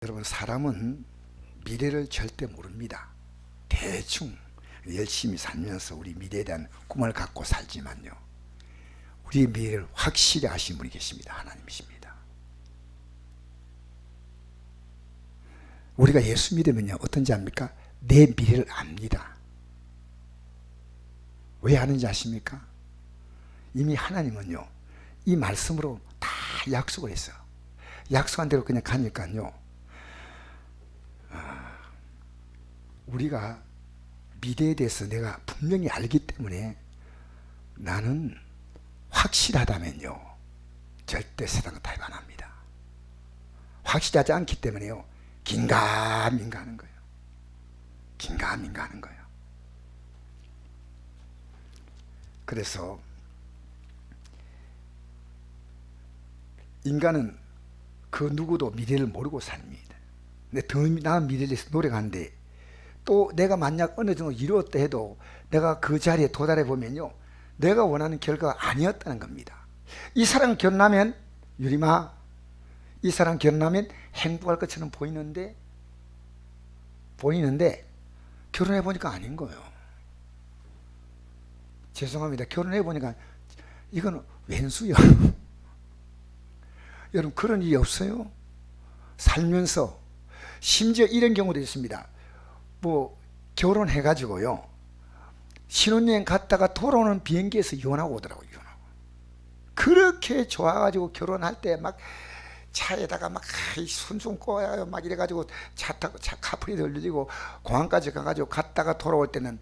여러분, 사람은 미래를 절대 모릅니다. 대충 열심히 살면서 우리 미래에 대한 꿈을 갖고 살지만요, 우리 미래를 확실히 아신 분이 계십니다. 하나님이십니다. 우리가 예수 믿으면요, 어떤지 압니까? 내 미래를 압니다. 왜 아는지 아십니까? 이미 하나님은요, 이 말씀으로 다 약속을 했어요. 약속한 대로 그냥 가니까요, 우리가 미래에 대해서 내가 분명히 알기 때문에 나는 확실하다면요, 절대 세상과 타협 안 합니다. 확실하지 않기 때문에요, 긴가민가 하는 거예요. 긴가민가 하는 거예요. 그래서 인간은 그 누구도 미래를 모르고 삽니다. 근데 더 나은 미래를 위해서 노력하는데, 또 내가 만약 어느 정도 이루었다 해도 내가 그 자리에 도달해 보면요, 내가 원하는 결과가 아니었다는 겁니다. 이 사람 결혼하면, 유리마, 이 사람 결혼하면 행복할 것처럼 보이는데 결혼해 보니까 아닌 거예요. 죄송합니다. 결혼해 보니까 이건 왼수요. 여러분, 그런 일이 없어요? 살면서 심지어 이런 경우도 있습니다. 뭐 결혼해 가지고요, 신혼여행 갔다가 돌아오는 비행기에서 이혼하고 오더라고요. 이혼하고. 그렇게 좋아가지고 결혼할 때 막 차에다가 막 손좀 꼬아요 막 이래가지고 차 타고 카풀이 들리고 공항까지 가가지고 갔다가 돌아올 때는,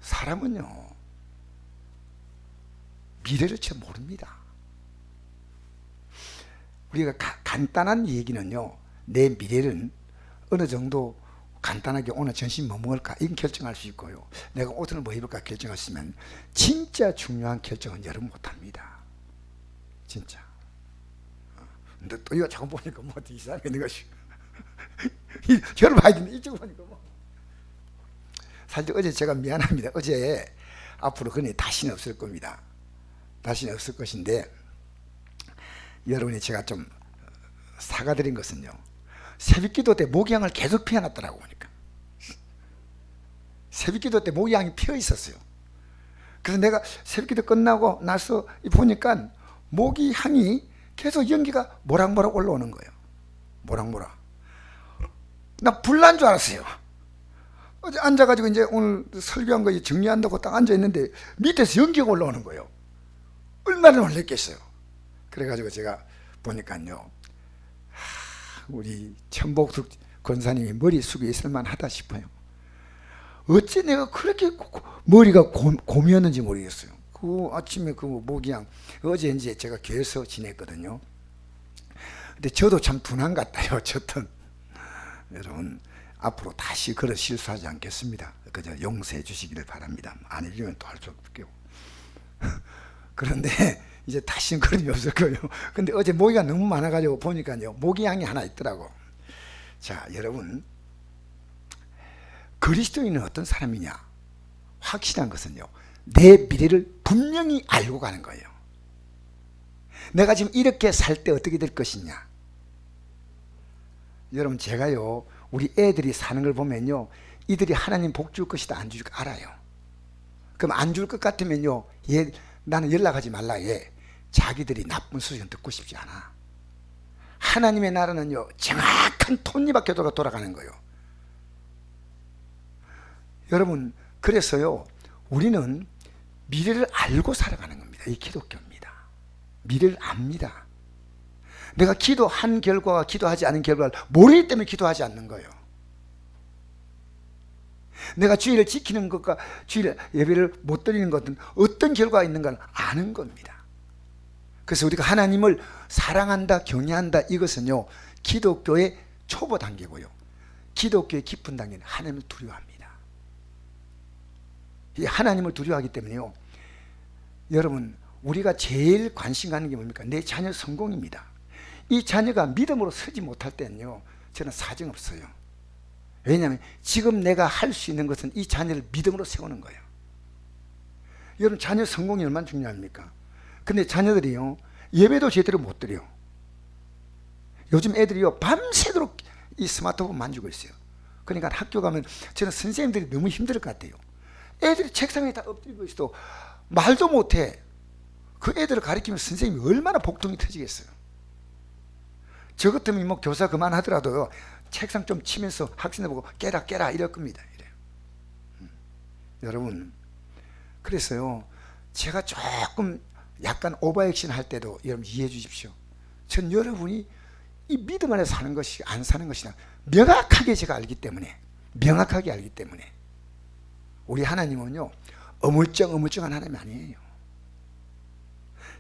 사람은요 미래를 잘 모릅니다. 우리가 간단한 얘기는요, 내 미래는 어느 정도 간단하게 오늘 점심 뭐 먹을까 이건 결정할 수 있고요, 내가 옷을 뭐 입을까 결정할 수 있으면, 진짜 중요한 결정은 여러분 못합니다. 진짜. 근데 또 이거 자꾸 보니까 뭐 이상하게 내가 저를 봐야 되는데 이쪽 보니까 뭐. 사실 어제 제가 미안합니다. 어제 앞으로 그는 다시는 없을 겁니다. 다시는 없을 것인데, 여러분이 제가 좀 사과드린 것은요, 새벽기도 때 모기향을 계속 피워놨더라고. 보니까 새벽기도 때 모기향이 피어 있었어요. 그래서 내가 새벽기도 끝나고 나서 보니까 모기향이 계속 연기가 모락모락 올라오는 거예요. 모락모락. 나 불난 줄 알았어요. 어제 앉아가지고 이제 오늘 설교한 거 정리한다고 딱 앉아있는데 밑에서 연기가 올라오는 거예요. 얼마나 놀랬겠어요. 그래가지고 제가 보니까요, 우리 천복숙 권사님이 머리 숙여 있을만 하다 싶어요. 어째 내가 그렇게 머리가 곰이었는지 모르겠어요. 그 아침에 그 모기향, 어제 이제 제가 교회에서 지냈거든요. 근데 저도 참 둔한 것 같아요. 어쨌든 여러분, 앞으로 다시 그런 실수하지 않겠습니다. 그저 용서해 주시기를 바랍니다. 안 해주면 또 할 수 없고요. 그런데 이제 다시는 그런 일이 없을 거예요. 근데 어제 모기가 너무 많아가지고 보니까요, 모기향이 하나 있더라고. 자, 여러분, 그리스도인은 어떤 사람이냐? 확실한 것은요, 내 미래를 분명히 알고 가는 거예요. 내가 지금 이렇게 살 때 어떻게 될 것이냐? 여러분, 제가요, 우리 애들이 사는 걸 보면요, 이들이 하나님 복 줄 것이다 안 줄 거 알아요. 그럼 안 줄 것 같으면요, 얘 나는 연락하지 말라. 얘 자기들이 나쁜 소리는 듣고 싶지 않아. 하나님의 나라는요, 정확한 톱니바퀴로 돌아가는 거예요. 여러분, 그래서요, 우리는 미래를 알고 살아가는 겁니다. 이 기독교입니다. 미래를 압니다. 내가 기도한 결과와 기도하지 않은 결과를 모르기 때문에 기도하지 않는 거예요. 내가 주일을 지키는 것과 주일 예배를 못 드리는 것은 어떤 결과가 있는가를 아는 겁니다. 그래서 우리가 하나님을 사랑한다, 경외한다, 이것은요, 기독교의 초보 단계고요, 기독교의 깊은 단계는 하나님을 두려워합니다. 이 하나님을 두려워하기 때문에요, 여러분, 우리가 제일 관심 가는 게 뭡니까? 내 자녀 성공입니다. 이 자녀가 믿음으로 서지 못할 때는요, 저는 사정없어요. 왜냐하면 지금 내가 할 수 있는 것은 이 자녀를 믿음으로 세우는 거예요. 여러분, 자녀 성공이 얼마나 중요합니까? 근데 자녀들이요, 예배도 제대로 못 드려. 요즘 애들이요 밤새도록 이 스마트폰 만지고 있어요. 그러니까 학교 가면 저는 선생님들이 너무 힘들 것 같아요. 애들이 책상에 다 엎드리고 있어도 말도 못해. 그 애들을 가르치면 선생님이 얼마나 복통이 터지겠어요. 저 같으면 뭐 교사 그만하더라도 책상 좀 치면서 학생들 보고 깨라 깨라 이럴 겁니다. 이래요. 여러분, 그래서요 제가 조금 약간 오버액션 할 때도 여러분 이해해 주십시오. 전 여러분이 이 믿음 안에 사는 것이 안 사는 것이나 명확하게 제가 알기 때문에, 명확하게 알기 때문에 우리 하나님은요 어물쩡한 하나님이 아니에요.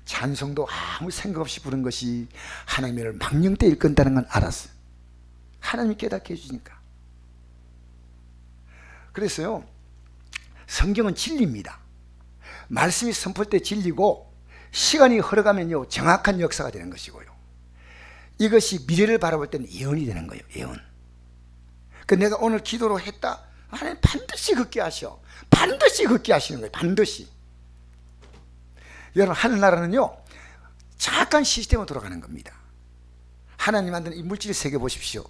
찬송도 아무 생각 없이 부른 것이 하나님을 망령때 일건다는 건 알았어요. 하나님이 깨닫게 해주니까. 그래서요 성경은 진리입니다. 말씀이 선포할 때 진리고, 시간이 흘러가면요 정확한 역사가 되는 것이고요, 이것이 미래를 바라볼 때는 예언이 되는 거예요. 예언. 그 내가 오늘 기도로 했다, 하나님 반드시 걷게 하셔. 반드시 걷게 하시는 거예요. 반드시. 여러분, 하늘나라는요 정확한 시스템으로 돌아가는 겁니다. 하나님 만든 이 물질 세계 보십시오.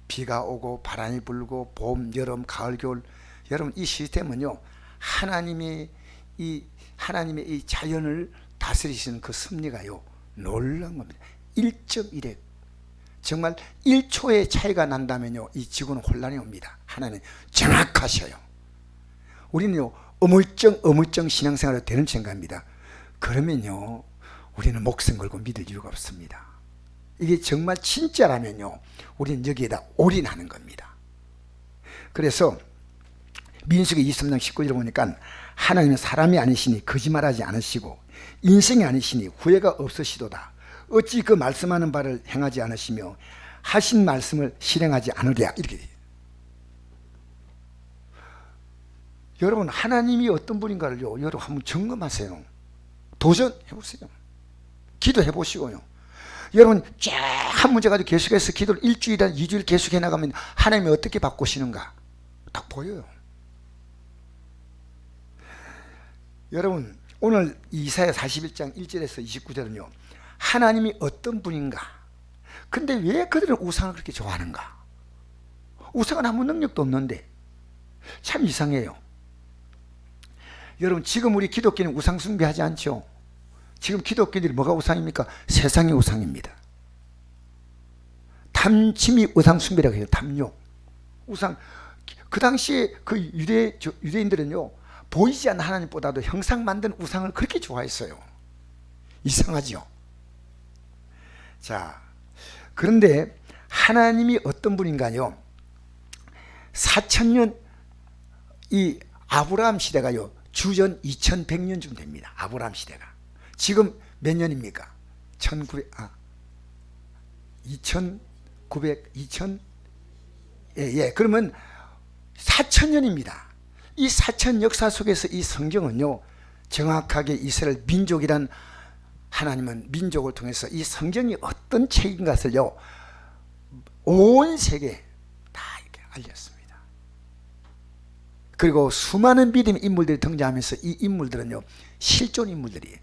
비가 오고 바람이 불고 봄, 여름, 가을, 겨울. 여러분, 이 시스템은요 하나님의 이 자연을 다스리시는 그 섭리가요 놀라운 겁니다. 1.1획, 정말 1초의 차이가 난다면요 이 지구는 혼란이 옵니다. 하나님 정확하셔요. 우리는요 어물쩡 신앙생활을 되는 생각합니다. 그러면요 우리는 목숨 걸고 믿을 이유가 없습니다. 이게 정말 진짜라면요 우리는 여기에다 올인하는 겁니다. 그래서 민수기 23장 19절을 보니까 하나님은 사람이 아니시니 거짓말하지 않으시고 인생이 아니시니 후회가 없으시도다. 어찌 그 말씀하는 바를 행하지 않으시며 하신 말씀을 실행하지 않으랴. 이렇게 돼요. 여러분, 하나님이 어떤 분인가를요 여러분 한번 점검하세요. 도전해보세요. 기도해보시고요. 여러분 쫙 한 문제 가지고 계속해서 기도를 일주일이나 2주일 계속해 나가면 하나님이 어떻게 바꾸시는가 딱 보여요. 여러분, 오늘 이사야 41장 1절에서 29절은요 하나님이 어떤 분인가, 근데 왜 그들은 우상을 그렇게 좋아하는가. 우상은 아무 능력도 없는데. 참 이상해요. 여러분, 지금 우리 기독교는 우상 숭배하지 않죠. 지금 기독교들이 뭐가 우상입니까? 세상의 우상입니다. 탐침이 우상 숭배라고 해요. 탐욕, 우상. 그 당시에 그 유대인들은요 보이지 않는 하나님보다도 형상 만든 우상을 그렇게 좋아했어요. 이상하죠. 자, 그런데 하나님이 어떤 분인가요? 4000년 이 아브라함 시대가요 주전 2100년쯤 됩니다. 아브라함 시대가. 지금 몇 년입니까? 2000 그러면 4000년입니다. 이 4000 역사 속에서 이 성경은요 정확하게 이스라엘 민족이란 하나님은 민족을 통해서 이 성경이 어떤 책인 것을요 온 세계에 다 이렇게 알렸습니다. 그리고 수많은 믿음의 인물들이 등장하면서 이 인물들은요 실존 인물들이에요.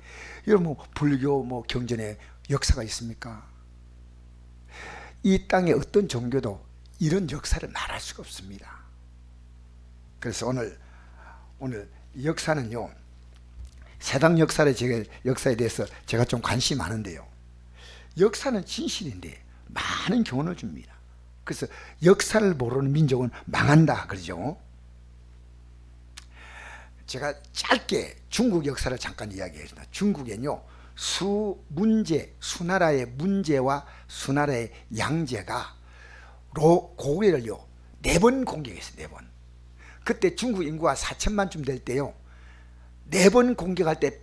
여러분, 뭐 불교, 뭐 경전에 역사가 있습니까? 이 땅의 어떤 종교도 이런 역사를 말할 수가 없습니다. 그래서 오늘 역사는요 세상 역사에 대해서 제가 좀 관심이 많은데요, 역사는 진실인데 많은 교훈을 줍니다. 그래서 역사를 모르는 민족은 망한다 그러죠. 제가 짧게 중국 역사를 잠깐 이야기했습니다. 중국엔요 수나라의 문제와 수나라의 양제가 고구려를요 4번 공격했어요. 4번. 그때 중국 인구가 4000만쯤 될 때요 4번 공격할 때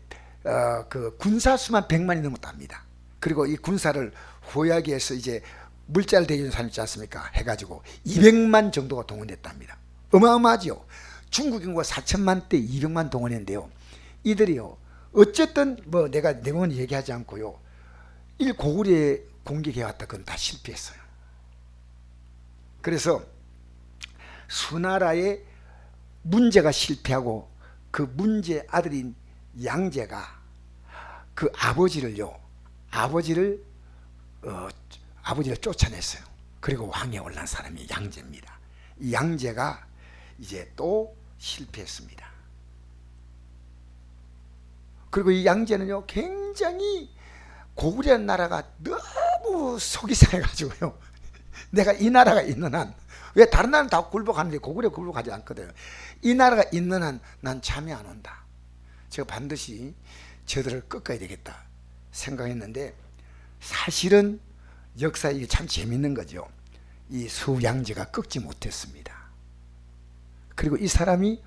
그 군사수만 100만이 넘었답니다. 그리고 이 군사를 후하게 해서 이제 물자를 대주는 사람 있지 않습니까? 해가지고 200만 정도가 동원됐답니다. 어마어마하죠. 중국 인구가 4000만 대 200만 동원했는데요, 이들이요 어쨌든 뭐 내가 내용은 얘기하지 않고요 고구려에 공격해왔다. 그건 다 실패했어요. 그래서 수나라의 문제가 실패하고 그 문제 아들인 양제가 그 아버지를 아버지를 쫓아냈어요. 그리고 왕에 올란 사람이 양제입니다. 이 양제가 이제 또 실패했습니다. 그리고 이 양제는요 굉장히 고구려라는 나라가 너무 속이 상해가지고요 내가 이 나라가 있는 한, 왜 다른 나라는 다 굴복하는데 고구려 굴복하지 않거든요. 이 나라가 있는 한 난 잠이 안 온다. 제가 반드시 저들을 꺾어야 되겠다 생각했는데, 사실은 역사에 이게 참 재밌는 거죠. 이 수양제가 꺾지 못했습니다. 그리고 이 사람이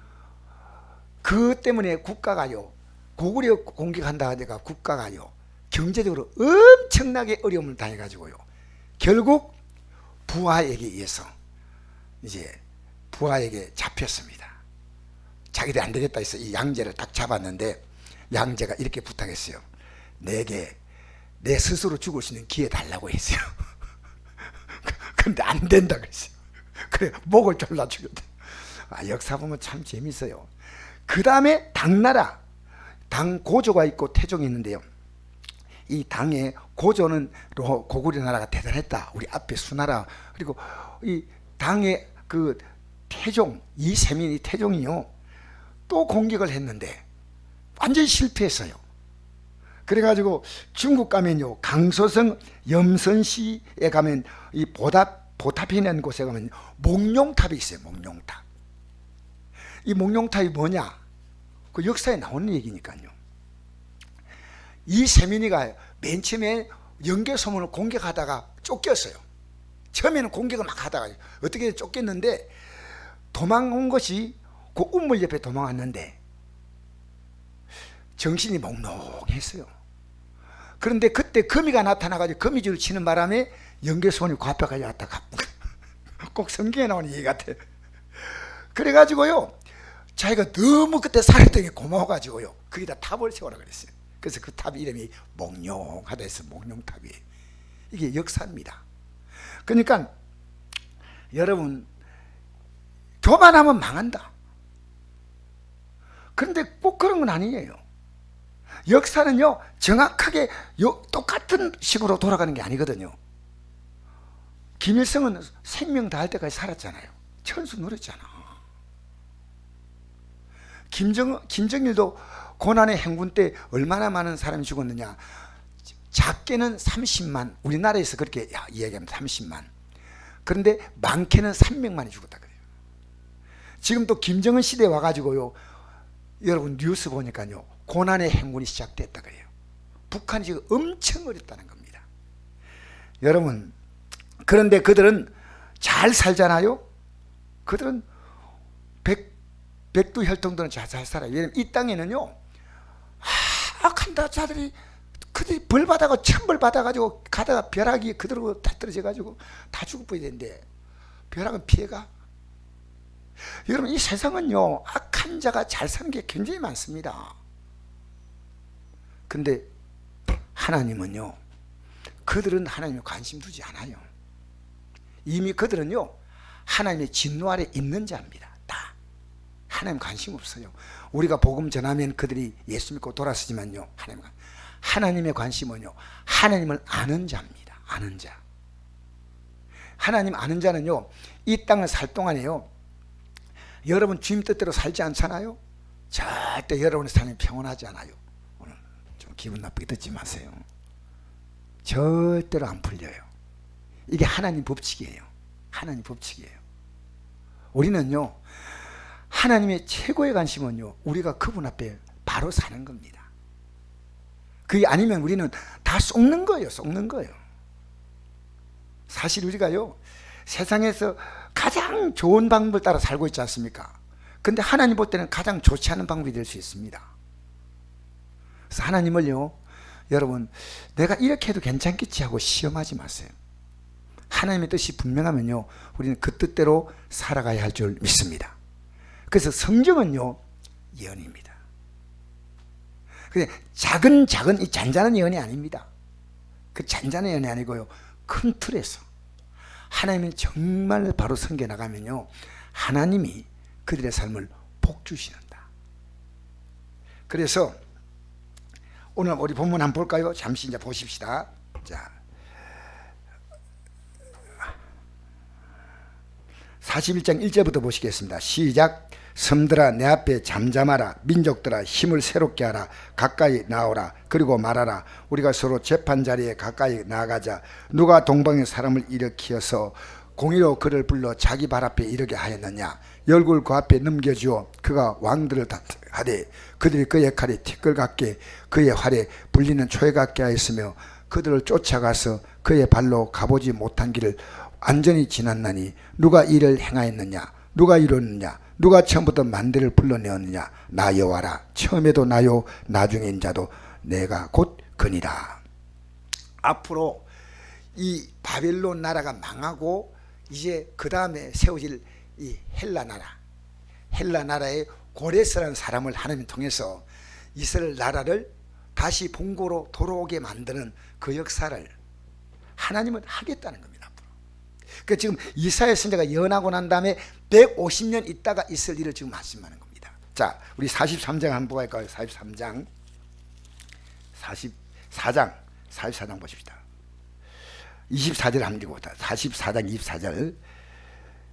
그 때문에 국가가요, 고구려 공격한다 하니까 국가가요 경제적으로 엄청나게 어려움을 당해가지고요 결국 부하에게 의해서 이제 부하에게 잡혔습니다. 자기들이 안 되겠다 해서 이 양제를 딱 잡았는데, 양제가 이렇게 부탁했어요. 내게 내 스스로 죽을 수 있는 기회 달라고 했어요. 근데 안 된다 그랬어요. 그래 목을 졸라 죽였다. 역사 보면 참 재밌어요. 그 다음에 당나라, 당 고조가 있고 태종이 있는데요, 이 당의 고조는 고구려 나라가 대단했다. 우리 앞에 수나라, 그리고 이 당의 그 태종, 이 세민이 태종이요 또 공격을 했는데 완전히 실패했어요. 그래가지고 중국 가면요 강소성 염선시에 가면 이 보탑이라는 곳에 가면 목룡탑이 있어요. 목룡탑. 이 목룡탑이 뭐냐, 그 역사에 나오는 얘기니까요. 이 세민이가 맨 처음에 연개소문을 공격하다가 쫓겼어요. 처음에는 공격을 막 하다가 어떻게 쫓겼는데, 도망온 것이 그 우물 옆에 도망왔는데 정신이 몽롱했어요. 그런데 그때 거미가 나타나가지고 거미줄을 치는 바람에 연개소문이 그 앞에까지 왔다가 꼭 성경에 나오는 얘기 같아요. 그래가지고요 자기가 너무 그때 살았던 게 고마워가지고요 거기다 탑을 세우라 그랬어요. 그래서 그 탑 이름이 목룡하다 해서 목룡탑이에요. 이게 역사입니다. 그러니까 여러분, 교만하면 망한다. 그런데 꼭 그런 건 아니에요. 역사는요 정확하게 똑같은 식으로 돌아가는 게 아니거든요. 김일성은 생명 다할 때까지 살았잖아요. 천수 누렸잖아. 김정일도 고난의 행군 때 얼마나 많은 사람이 죽었느냐. 작게는 30만, 우리나라에서 그렇게 이야기하면 30만, 그런데 많게는 300만이 죽었다 그래요. 지금 또 김정은 시대에 와가지고요 여러분 뉴스 보니까요 고난의 행군이 시작됐다 그래요. 북한이 지금 엄청 어렵다는 겁니다. 여러분, 그런데 그들은 잘 살잖아요. 그들은 백두혈통들은 잘 살아요. 왜냐면 이 땅에는요 악한 자들이 그들이 벌 받아가 천벌 받아가지고 가다가 벼락이 그대로 다 떨어져가지고 다 죽어버려야 되는데 벼락은 피해가. 여러분, 이 세상은요 악한 자가 잘 사는 게 굉장히 많습니다. 근데 하나님은요 그들은 하나님에 관심 두지 않아요. 이미 그들은요 하나님의 진노 아래 있는 자입니다. 다 하나님 관심 없어요. 우리가 복음 전하면 그들이 예수 믿고 돌아서지만요 하나님의 관심은요 하나님을 아는 자입니다. 아는 자. 하나님 아는 자는요 이 땅을 살 동안에요 여러분 주님 뜻대로 살지 않잖아요. 절대 여러분의 삶이 평온하지 않아요. 오늘 좀 기분 나쁘게 듣지 마세요. 절대로 안 풀려요. 이게 하나님 법칙이에요. 하나님 법칙이에요. 우리는요 하나님의 최고의 관심은요 우리가 그분 앞에 바로 사는 겁니다. 그게 아니면 우리는 다 속는 거예요. 속는 거예요. 사실 우리가요 세상에서 가장 좋은 방법을 따라 살고 있지 않습니까? 근데 하나님 볼 때는 가장 좋지 않은 방법이 될 수 있습니다. 그래서 하나님을요 여러분 내가 이렇게 해도 괜찮겠지 하고 시험하지 마세요. 하나님의 뜻이 분명하면요 우리는 그 뜻대로 살아가야 할 줄 믿습니다. 그래서 성경은요 예언입니다. 근데 작은 이 잔잔한 예언이 아닙니다. 그 잔잔한 예언이 아니고요 큰 틀에서 하나님이 정말 바로 섬겨 나가면요 하나님이 그들의 삶을 복주시는다. 그래서 오늘 우리 본문 한번 볼까요? 잠시 이제 보십시다. 자, 41장 1절부터 보시겠습니다. 시작. 섬들아 내 앞에 잠잠하라. 민족들아 힘을 새롭게 하라. 가까이 나오라. 그리고 말하라. 우리가 서로 재판자리에 가까이 나가자. 누가 동방의 사람을 일으키어서 공의로 그를 불러 자기 발 앞에 이르게 하였느냐. 열국을 그 앞에 넘겨주어 그가 왕들을 다하되 그들이 그의 칼에 티끌 같게 그의 활에 불리는 초에 같게 하였으며 그들을 쫓아가서 그의 발로 가보지 못한 길을 완전히 지났나니 누가 이를 행하였느냐. 누가 이뤘느냐. 누가 처음부터 만대를 불러내었느냐. 나 여호와라. 처음에도 나요 나중인 자도 내가 곧 그니라. 앞으로 이 바벨론 나라가 망하고 이제 그 다음에 세워질 이 헬라 나라의 고레스라는 사람을 하나님 통해서 이스라엘 나라를 다시 본고로 돌아오게 만드는 그 역사를 하나님은 하겠다는 겁니다. 앞으로. 그러니까 지금 이사야 선지자가 예언하고 난 다음에 150년 있다가 있을 일을 지금 말씀하는 겁니다. 자, 우리 43장 한번 볼까요? 44장 보십시다. 24절 한번 읽어보자. 44장 24절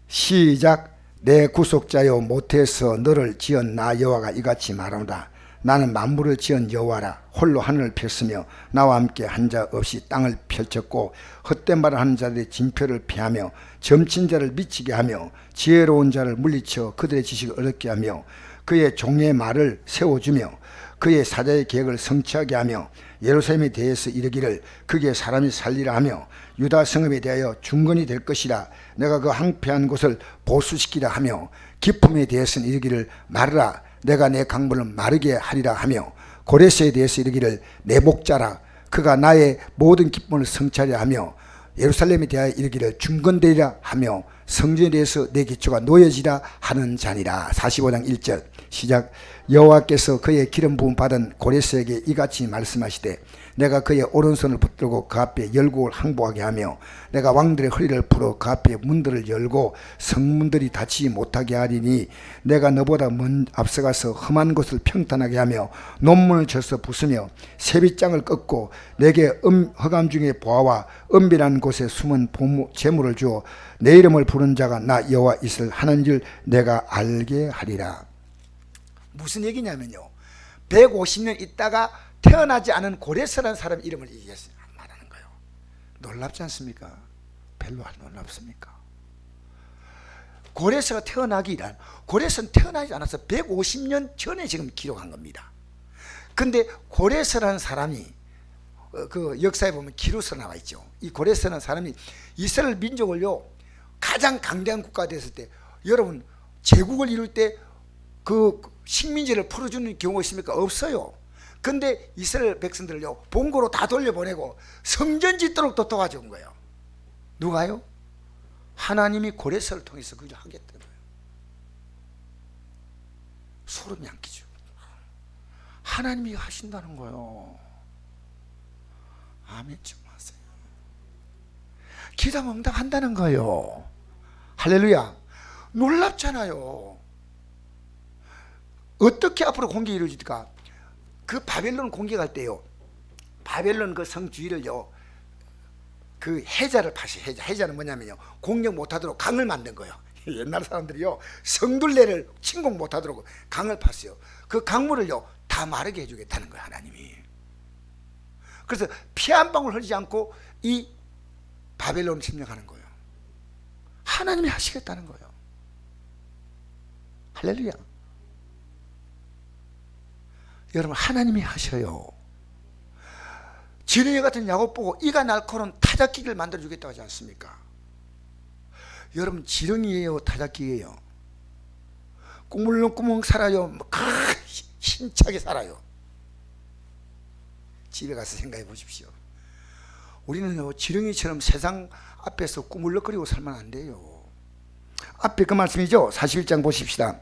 시작. 내 구속자여 모태에서 너를 지은 나 여호와가 이같이 말하노라. 나는 만물을 지은 여호와라. 홀로 하늘을 폈으며 나와 함께 한 자 없이 땅을 펼쳤고 헛된 말을 하는 자들의 진표를 피하며 점친 자를 미치게 하며 지혜로운 자를 물리쳐 그들의 지식을 어렵게 하며 그의 종의 말을 세워주며 그의 사자의 계획을 성취하게 하며 예루살렘에 대해서 이르기를 그게 사람이 살리라 하며 유다 성읍에 대하여 중건이 될 것이라. 내가 그 항폐한 곳을 보수시키라 하며 기품에 대해서는 이르기를 말하라. 내가 내 강물을 마르게 하리라 하며 고레스에 대해서 이르기를 내 목자라. 그가 나의 모든 기쁨을 성취하려 하며 예루살렘에 대하여 이르기를 중건되리라 하며 성전에 대해서 내 기초가 놓여지라 하는 자니라. 45장 1절 시작. 여호와께서 그의 기름 부음 받은 고레스에게 이같이 말씀하시되 내가 그의 오른손을 붙들고 그 앞에 열국을 항복하게 하며 내가 왕들의 허리를 풀어 그 앞에 문들을 열고 성문들이 닫히지 못하게 하리니 내가 너보다 앞서가서 험한 곳을 평탄하게 하며 논문을 쳐서 부수며 세빗장을 꺾고 내게 허감 중에 보아와 은밀한 곳에 숨은 재물을 주어 내 이름을 부른 자가 나 여호와 이스라엘 하는 줄 내가 알게 하리라. 무슨 얘기냐면요, 150년 있다가 태어나지 않은 고레스라는 사람 이름을 말하는 거예요. 놀랍지 않습니까? 별로 안 놀랍습니까? 고레스가 태어나기 이란, 고레스는 태어나지 않아서 150년 전에 지금 기록한 겁니다. 근데 고레스라는 사람이 그 역사에 보면 기루스로 나와 있죠. 이 고레스라는 사람이 이스라엘 민족을요 가장 강대한 국가가 됐을 때, 여러분 제국을 이룰 때 그 식민지를 풀어주는 경우가 있습니까? 없어요. 근데 이스라엘 백성들을요 본고로 다 돌려보내고 성전 짓도록 또 도와준 거예요. 누가요? 하나님이 고레스를 통해서 그걸 하겠다는 거예요. 소름이 안 끼죠. 하나님이 하신다는 거예요. 아멘 좀 하세요. 기도 응답한다는 거예요. 할렐루야. 놀랍잖아요. 어떻게 앞으로 공격이 이루어질까? 그 바벨론 공격할 때요, 바벨론 그 성 주위를요 그 해자를 파시. 해자는 뭐냐면요, 공격 못하도록 강을 만든 거예요. 옛날 사람들이요 성둘레를 침공 못하도록 강을 팠어요. 그 강물을요 다 마르게 해주겠다는 거예요, 하나님이. 그래서 피 한 방울 흘리지 않고 이 바벨론을 침략하는 거예요. 하나님이 하시겠다는 거예요. 할렐루야. 여러분, 하나님이 하셔요. 지렁이 같은 야곱 보고 이가 날카로운 타작기를 만들어 주겠다고 하지 않습니까? 여러분, 지렁이에요, 타작기예요? 꾸물렁꾸멍 살아요? 힘차게 살아요? 집에 가서 생각해 보십시오. 우리는 지렁이처럼 세상 앞에서 꾸물럭거리고 살면 안 돼요. 앞에 그 말씀이죠. 41장 보십시다.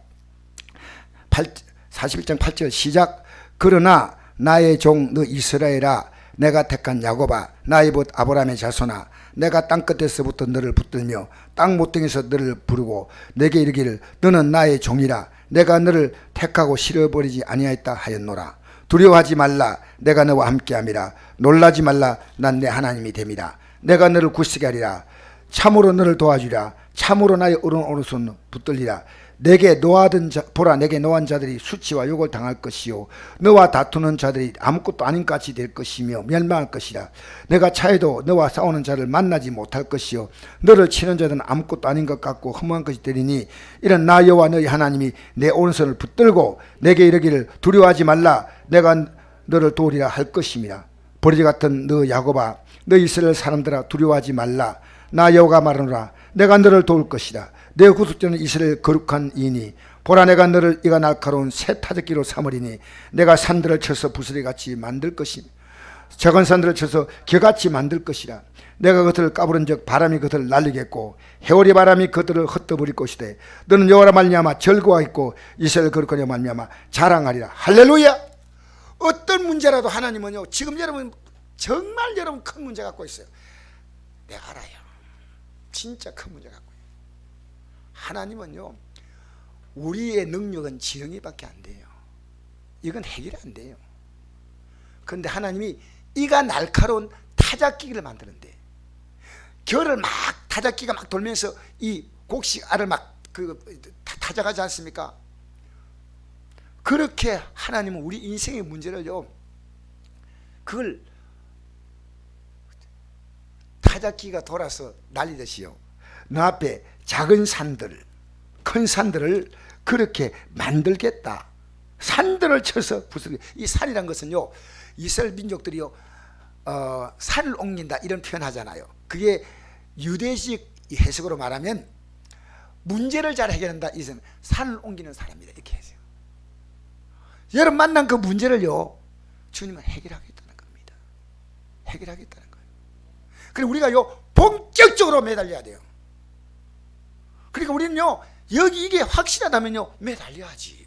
41장 8절 시작. 그러나 나의 종 너 이스라엘아, 내가 택한 야곱아, 나의 벗 아브라함의 자손아, 내가 땅끝에서부터 너를 붙들며 땅 모퉁이에서 너를 부르고 내게 이르기를 너는 나의 종이라. 내가 너를 택하고 실어버리지 아니하였다 하였노라. 두려워하지 말라. 내가 너와 함께함이라. 놀라지 말라. 난 내 하나님이 됨이라. 내가 너를 굳세게 하리라. 참으로 너를 도와주리라. 참으로 나의 오른손 붙들리라. 내게 노하던 보라, 내게 노한 자들이 수치와 욕을 당할 것이요 너와 다투는 자들이 아무것도 아닌 같이 될 것이며 멸망할 것이라. 내가 차에도 너와 싸우는 자를 만나지 못할 것이요 너를 치는 자들은 아무것도 아닌 것 같고 허무한 것이 되리니 이런 나 여호와 너희 하나님이 내 오른손을 붙들고 내게 이르기를 두려워하지 말라. 내가 너를 도우리라 할 것임이라. 버러지 같은 너 야곱아, 너 이스라엘 사람들아, 두려워하지 말라. 나 여호와가 말하노라. 내가 너를 도울 것이다. 내 구속자는 이스라엘 거룩한 이니 보라, 내가 너를 이가 날카로운 새 타작기로 삼으리니 내가 산들을 쳐서 부스러기같이 만들 것이니 작은 산들을 쳐서 겨같이 만들 것이라. 내가 그들을 까부른 적 바람이 그들을 날리겠고 해오리 바람이 그들을 흩어버릴 것이되 너는 여호와라 말미암아 즐거워하겠고 이스라엘 거룩하여 말미암아 자랑하리라. 할렐루야. 어떤 문제라도 하나님은요, 지금 여러분 정말 여러분 큰 문제 갖고 있어요. 내가 알아요. 진짜 큰 문제 갖고 있어요. 하나님은요, 우리의 능력은 지렁이밖에 안 돼요. 이건 해결이 안 돼요. 그런데 하나님이 이가 날카로운 타작기를 만드는데 겨를 막 타작기가 막 돌면서 이 곡식 알을 막 타작하지 않습니까? 그렇게 하나님은 우리 인생의 문제를요, 그걸 타작기가 돌아서 날리듯이요, 너 앞에 작은 산들, 큰 산들을 그렇게 만들겠다. 산들을 쳐서 부수기. 이 산이란 것은요, 이스라엘 민족들이요, 산을 옮긴다 이런 표현하잖아요. 그게 유대식 해석으로 말하면 문제를 잘 해결한다. 이것은 산을 옮기는 사람이다 이렇게 해서. 여러분 만난 그 문제를요, 주님은 해결하겠다는 겁니다. 해결하겠다는 거예요. 그리고 우리가요, 본격적으로 매달려야 돼요. 그러니까 우리는요, 여기 이게 확실하다면요, 매달려야지.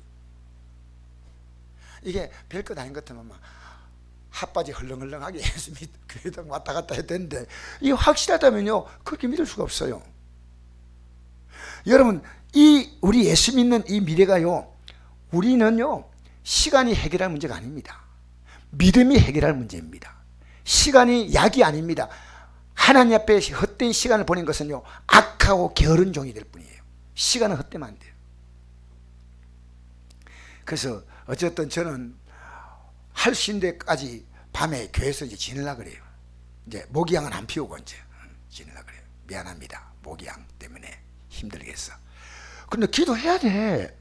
이게 별것 아닌 것 같으면 막 핫바지 헐렁헐렁하게 예수님 교회당 왔다 갔다 해야 되는데, 이게 확실하다면요, 그렇게 믿을 수가 없어요. 여러분, 이 우리 예수 믿는 이 미래가요, 우리는요, 시간이 해결할 문제가 아닙니다. 믿음이 해결할 문제입니다. 시간이 약이 아닙니다. 하나님 앞에 헛된 시간을 보낸 것은요, 악하고 게으른 종이 될 뿐이에요. 시간은 헛되면 안 돼요. 그래서 어쨌든 저는 할 수 있는 데까지 밤에 교회에서 이제 지내려고 그래요. 이제 모기향은 안 피우고 이제 지내려고 그래요. 미안합니다. 모기향 때문에 힘들겠어. 근데 기도해야 돼.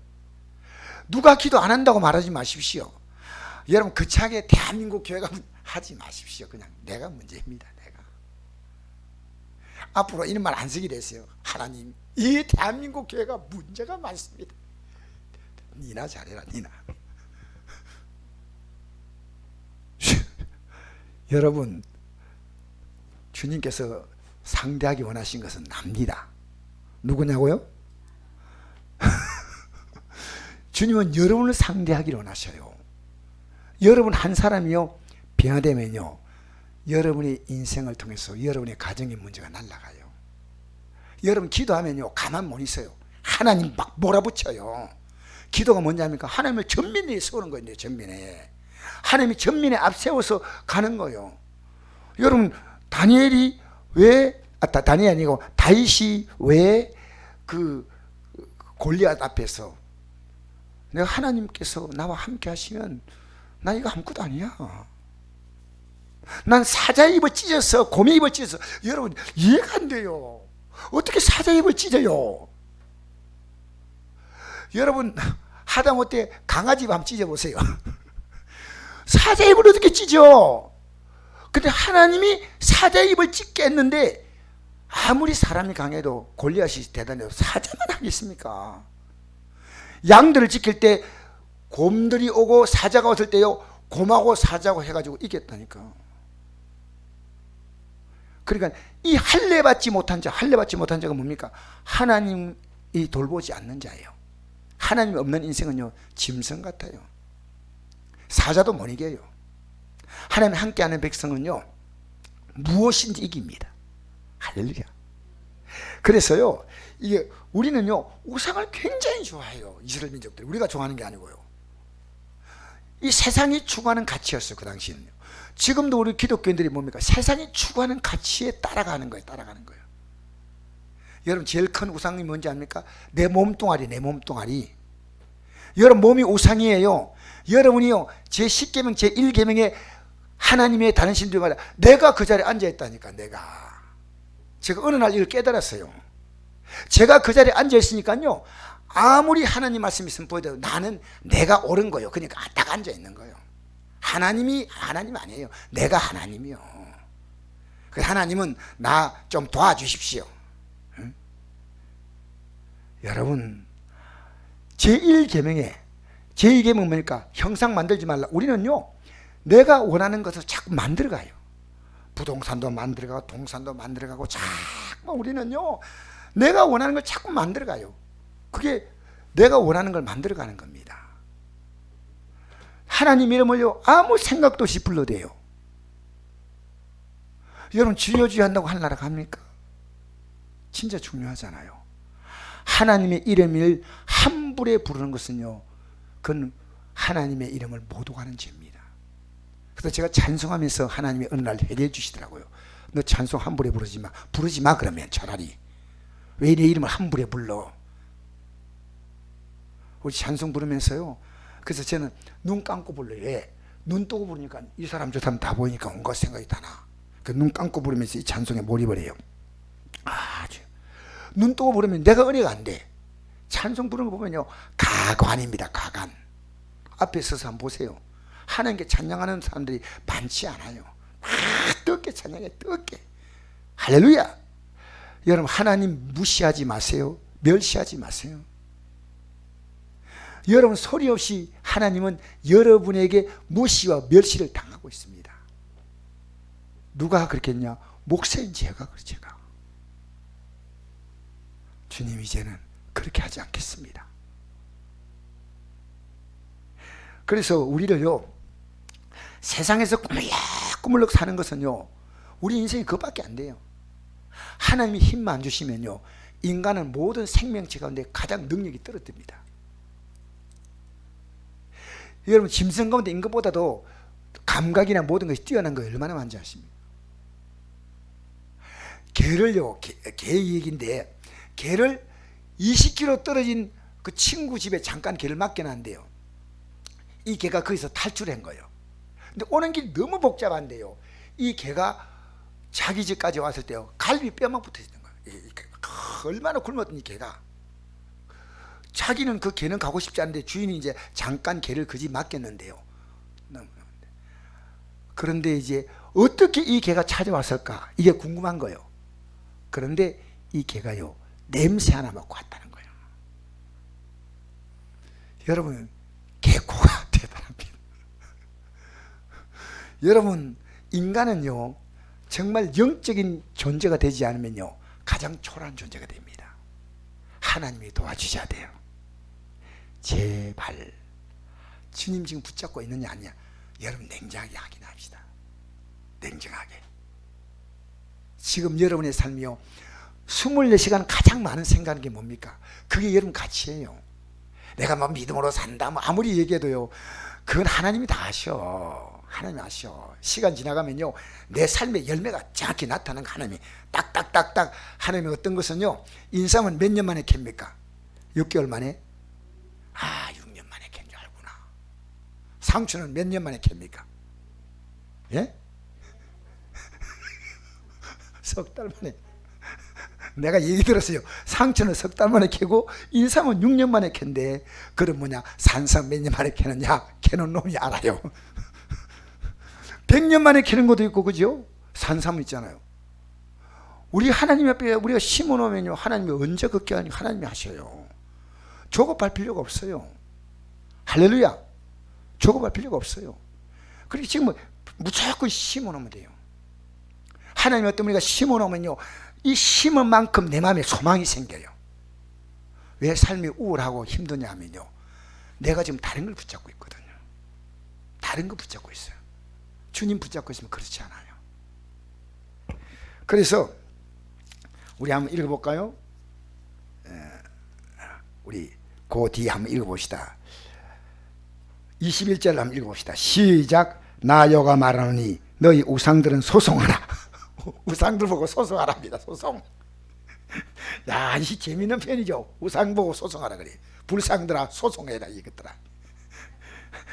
누가 기도 안 한다고 말하지 마십시오. 여러분 거창하게 대한민국 교회가 하지 마십시오. 그냥 내가 문제입니다. 내가 앞으로 이런 말 안 쓰기로 했어요. 하나님, 이 대한민국 교회가 문제가 많습니다. 니나 잘해라. 니나. 여러분, 주님께서 상대하기 원하신 것은 납니다. 누구냐고요? 주님은 여러분을 상대하기를 원하셔요. 여러분 한 사람이요, 변화되면요, 여러분의 인생을 통해서 여러분의 가정의 문제가 날아가요. 여러분 기도하면요, 가만 못 있어요. 하나님 막 몰아붙여요. 기도가 뭐냐니까 하나님을 전면에 세우는 거예요. 전면에 하나님이 전면에 앞세워서 가는 거예요. 여러분 다니엘이 왜 다니엘이 아니고 다윗이 왜 그 골리앗 앞에서 내가 하나님께서 나와 함께 하시면 나 이거 아무것도 아니야, 난 사자 입을 찢어서 곰의 입을 찢어서, 여러분 이해가 안 돼요. 어떻게 사자 입을 찢어요? 여러분 하다못해 강아지 입 한번 찢어보세요. 사자 입을 어떻게 찢어? 근데 하나님이 사자 입을 찢게 했는데 아무리 사람이 강해도 골리앗이 대단해도 사자만 하겠습니까? 양들을 지킬 때 곰들이 오고 사자가 왔을 때요, 곰하고 사자고 해가지고 이겼다니까. 그러니까 이 할례 받지 못한 자, 할례 받지 못한 자가 뭡니까? 하나님이 돌보지 않는 자예요. 하나님이 없는 인생은요, 짐승 같아요. 사자도 못 이겨요. 하나님 함께하는 백성은요, 무엇인지 이깁니다. 할렐루야. 그래서요, 이게 우리는요, 우상을 굉장히 좋아해요. 이스라엘 민족들이. 우리가 좋아하는 게 아니고요, 이 세상이 추구하는 가치였어요. 그 당시에는요. 지금도 우리 기독교인들이 뭡니까? 세상이 추구하는 가치에 따라가는 거예요. 따라가는 거예요. 여러분 제일 큰 우상이 뭔지 압니까? 내 몸뚱아리, 내 몸뚱아리. 여러분 몸이 우상이에요. 여러분이요 제 10계명 제 1계명에 하나님의 다른 신들마다 내가 그 자리에 앉아있다니까. 제가 어느 날 이걸 깨달았어요. 제가 그 자리에 앉아있으니까요 아무리 하나님 말씀이 있으면 보여도 나는 내가 옳은 거예요. 그러니까 딱 앉아있는 거예요. 하나님 아니에요. 내가 하나님이요. 하나님은 나 좀 도와주십시오. 응? 여러분 제1계명에 제2계명 뭐니까 형상 만들지 말라. 우리는요 내가 원하는 것을 자꾸 만들어가요. 부동산도 만들어가고 동산도 만들어가고 자꾸 우리는요 내가 원하는 걸 자꾸 만들어가요. 그게 내가 원하는 걸 만들어가는 겁니다. 하나님 이름을요 아무 생각도 없이 불러대요. 여러분 주여 주여 한다고 하늘나라 갑니까? 진짜 중요하잖아요. 하나님의 이름을 함부로 부르는 것은요 그건 하나님의 이름을 모독하는 죄입니다. 그래서 제가 찬송하면서 하나님이 어느 날 해결해 주시더라고요. 너 찬송 함부로 부르지 마 그러면 차라리. 왜 내 이름을 함부로 불러? 우리 찬송 부르면서요 그래서 저는 눈 감고 불러요. 왜? 눈 뜨고 부르니까 이 사람 저 사람 다 보이니까 온갖 생각이 다 나. 눈 감고 부르면서 이 찬송에 몰입을 해요. 눈 뜨고 부르면 내가 은혜가 안 돼. 찬송 부르는 거 보면요 가관입니다. 가관. 앞에 서서 한번 보세요. 하나님께 찬양하는 사람들이 많지 않아요. 뜨겁게 찬양해. 뜨겁게. 할렐루야. 여러분 하나님 무시하지 마세요. 멸시하지 마세요. 여러분 소리 없이 하나님은 여러분에게 무시와 멸시를 당하고 있습니다. 누가 그렇겠냐? 목사인 제가. 주님 이제는 그렇게 하지 않겠습니다. 그래서 우리를요 세상에서 꾸물럭 사는 것은요 우리 인생이 그것밖에 안 돼요. 하나님이 힘만 안 주시면요 인간은 모든 생명체 가운데 가장 능력이 떨어집니다. 여러분 짐승 가운데 인간보다도 감각이나 모든 것이 뛰어난 거 얼마나 많은지 아십니까? 개를요, 개 얘기인데 개를 20km 떨어진 그 친구 집에 잠깐 개를 맡겨놨는데요 이 개가 거기서 탈출한 거예요. 근데 오는 길이 너무 복잡한데요 이 개가 자기 집까지 왔을 때요 갈비 뼈만 붙어 있는 거예요. 얼마나 굶었던 이 개가. 자기는 그 개는 가고 싶지 않은데 주인이 이제 잠깐 개를 그 집 맡겼는데요. 그런데 이제 어떻게 이 개가 찾아왔을까 이게 궁금한 거예요. 그런데 이 개가요 냄새 하나 맡고 왔다는 거예요. 여러분 개코가 대단합니다. 여러분 인간은요 정말 영적인 존재가 되지 않으면요 가장 초라한 존재가 됩니다. 하나님이 도와주셔야 돼요. 제발. 주님 지금 붙잡고 있느냐 아니냐 여러분 냉정하게 확인합시다. 냉정하게. 지금 여러분의 삶이요 24시간 가장 많은 생각하는 게 뭡니까? 그게 여러분 가치예요. 내가 뭐 믿음으로 산다 뭐 아무리 얘기해도요 그건 하나님이 다 아셔. 하나님이 아셔. 시간 지나가면요 내 삶의 열매가 정확히 나타나는 하나님이 딱딱딱딱. 하나님이 어떤 것은요 인삼은 몇 년 만에 캡니까? 6개월 만에? 6년 만에 캔 줄 알구나. 상추는 몇 년 만에 캡니까? 예? 석 달 만에. 내가 얘기 들었어요. 상추는 석 달 만에 캐고 인삼은 6년 만에 캔데 그럼 뭐냐 산삼 몇 년 만에 캐느냐 캐는 놈이 알아요. 100년 만에 캐는 것도 있고 그죠? 산삼 있잖아요. 우리 하나님 앞에 우리가 심어놓으면요 하나님이 언제 그렇게 하니 하나님이 하셔요. 조급할 필요가 없어요. 할렐루야. 조급할 필요가 없어요. 그렇게 지금 무조건 심어놓으면 돼요. 하나님 어떤 우리가 심어놓으면요 이 심은 만큼 내 마음에 소망이 생겨요. 왜 삶이 우울하고 힘드냐 하면요 내가 지금 다른 걸 붙잡고 있거든요. 다른 거 붙잡고 있어요. 주님 붙잡고 있으면 그렇지 않아요. 그래서 우리 한번 읽어볼까요? 우리 그 뒤에 한번 읽어봅시다. 21절 한번 읽어봅시다. 시작. 나 여호와 말하노니 너희 우상들은 소송하라. 우상들 보고 소송하랍니다. 소송. 야, 이 재밌는 편이죠. 우상 보고 소송하라 그래. 불상들아 소송해라 이것들아.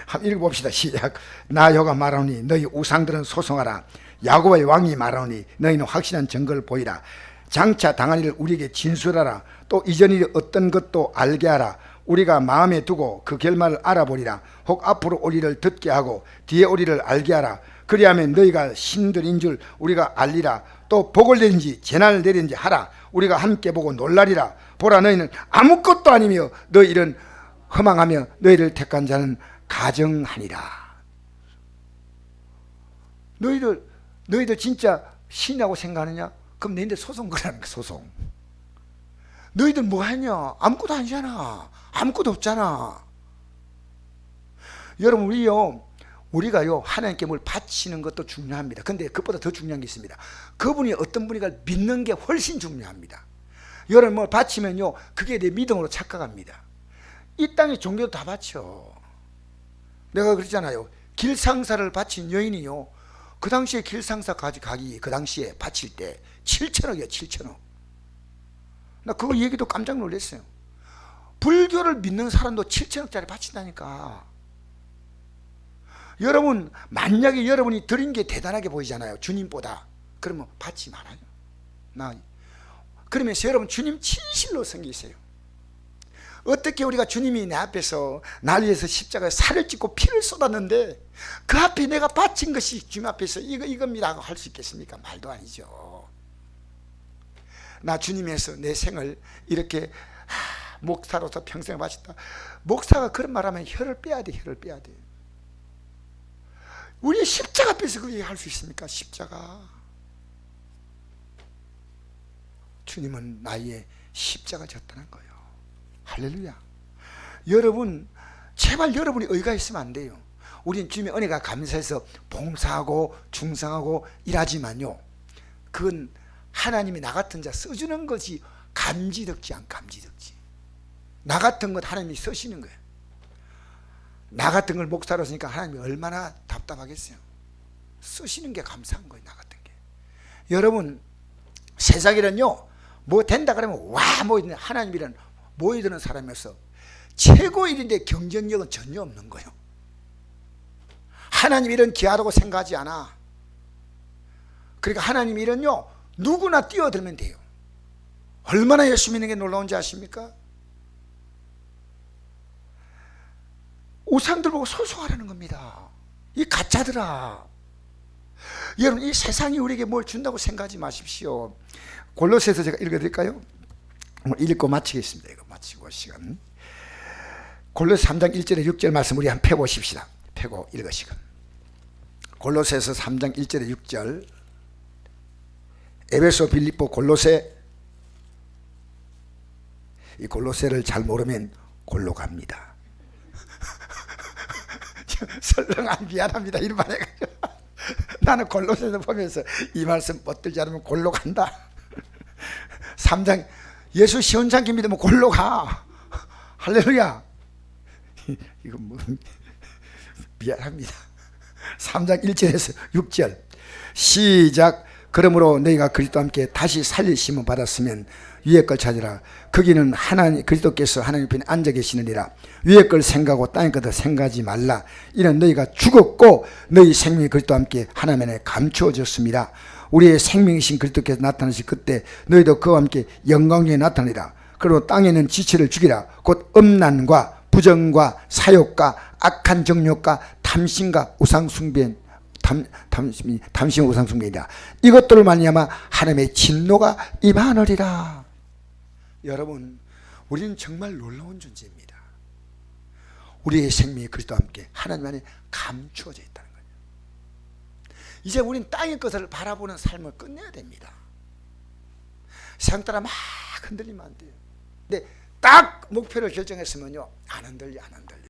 한번 읽어봅시다. 시작. 나 여호와 말하노니 너희 우상들은 소송하라. 야곱의 왕이 말하노니 너희는 확실한 증거를 보이라. 장차 당한 일을 우리에게 진술하라. 또 이전 일이 어떤 것도 알게 하라. 우리가 마음에 두고 그 결말을 알아보리라. 혹 앞으로 올 일을 듣게 하고 뒤에 올 일을 알게 하라. 그리하면 너희가 신들인 줄 우리가 알리라. 또 복을 내린지 재난을 내린지 하라. 우리가 함께 보고 놀라리라. 보라, 너희는 아무것도 아니며 너희 일은 허망하며 너희를 택한 자는 가정하니라. 너희들 진짜 신이라고 생각하느냐? 그럼 너희들 소송 거라는 거야. 소송. 너희들 뭐 하냐? 아무것도 아니잖아. 아무것도 없잖아. 여러분, 우리가요 하나님께 뭘 바치는 것도 중요합니다. 근데 그것보다 더 중요한 게 있습니다. 그분이 어떤 분인가 믿는 게 훨씬 중요합니다. 여러분 뭘 바치면요 그게 내 믿음으로 착각합니다. 이 땅의 종교도 다 바쳐. 내가 그랬잖아요. 길상사를 바친 여인이요, 그 당시에 길상사까지 가기 그 당시에 바칠 때 7천억이에요. 7천억. 나 그거 얘기도 깜짝 놀랐어요. 불교를 믿는 사람도 7천억짜리 바친다니까. 여러분 만약에 여러분이 드린 게 대단하게 보이잖아요, 주님보다. 그러면 받지 말아요. 그러면서 여러분 주님 진실로 섬기세요. 어떻게 우리가 주님이 내 앞에서 날 위해서 십자가에 살을 찢고 피를 쏟았는데 그 앞에 내가 바친 것이 주님 앞에서 이겁니다 하고 할 수 있겠습니까? 말도 아니죠. 나 주님에서 내 생을 이렇게 목사로서 평생을 바쳤다. 목사가 그런 말하면 혀를 빼야 돼. 혀를 빼야 돼. 우리 십자가 앞에서 그렇게 할 수 있습니까? 십자가. 주님은 나의 십자가 졌다는 거예요. 할렐루야. 여러분 제발 여러분이 의가 있으면 안 돼요. 우리는 주님의 은혜가 감사해서 봉사하고 충성하고 일하지만요, 그건 하나님이 나 같은 자 써주는 것이 감지덕지 안 감지덕지. 나 같은 것 하나님이 쓰시는 거예요. 나 같은 걸 목사로 쓰니까 하나님이 얼마나 답답하겠어요. 쓰시는 게 감사한 거예요. 나 같은 게. 여러분 세상에는요 뭐 된다 그러면 와 뭐 하나님이란 모여드는 사람이어서 최고 일인데 경쟁력은 전혀 없는 거예요. 하나님 일은 귀하다고 생각하지 않아. 그러니까 하나님 일은요 누구나 뛰어들면 돼요. 얼마나 열심히 있는 게 놀라운지 아십니까? 우상들 보고 소송하라는 겁니다. 이 가짜들아. 여러분 이 세상이 우리에게 뭘 준다고 생각하지 마십시오. 골로새서 제가 읽어드릴까요? 읽고 마치겠습니다. 이거 마치고 시간. 골로새 3장 1절에 6절 말씀 우리 한번 펴보십시다. 펴고 읽으시고. 골로새서 3장 1절에 6절. 에베소, 빌립보, 골로새. 이 골로새를 잘 모르면 골로 갑니다. 설렁아 미안합니다 이런 말 해가지고 나는 골로새서 보면서 이 말씀 뻗들지 않으면 골로 간다. 3장 예수 시온장기 믿으면 골로 가. 할렐루야. 이거 뭐 미안합니다. 3장 1절에서 6절 시작. 그러므로 너희가 그리스도와 함께 다시 살리심을 받았으면 위의 걸 찾으라. 거기는 하나님 그리스도께서 하나님 편에 앉아 계시느니라. 위의 걸 생각하고 땅의 것을 생각하지 말라. 이는 너희가 죽었고 너희 생명이 그리스도와 함께 하나님 안에 감추어졌습니다. 우리의 생명이신 그리스도께서 나타나실 그때 너희도 그와 함께 영광에 나타나리라. 그리고 땅에는 지체를 죽이라. 곧 음란과 부정과 사욕과 악한 정욕과 탐심과 우상숭배 탐심 우상숭배이다. 이것들을 말미암아 하나님의 진노가 임하느리라. 여러분 우리는 정말 놀라운 존재입니다. 우리의 생명이 그리스도와 함께 하나님 안에 감추어져 있다는 거예요. 이제 우리는 땅의 것을 바라보는 삶을 끝내야 됩니다. 세상 따라 막 흔들리면 안 돼요. 근데 딱 목표를 결정했으면요 안 흔들려.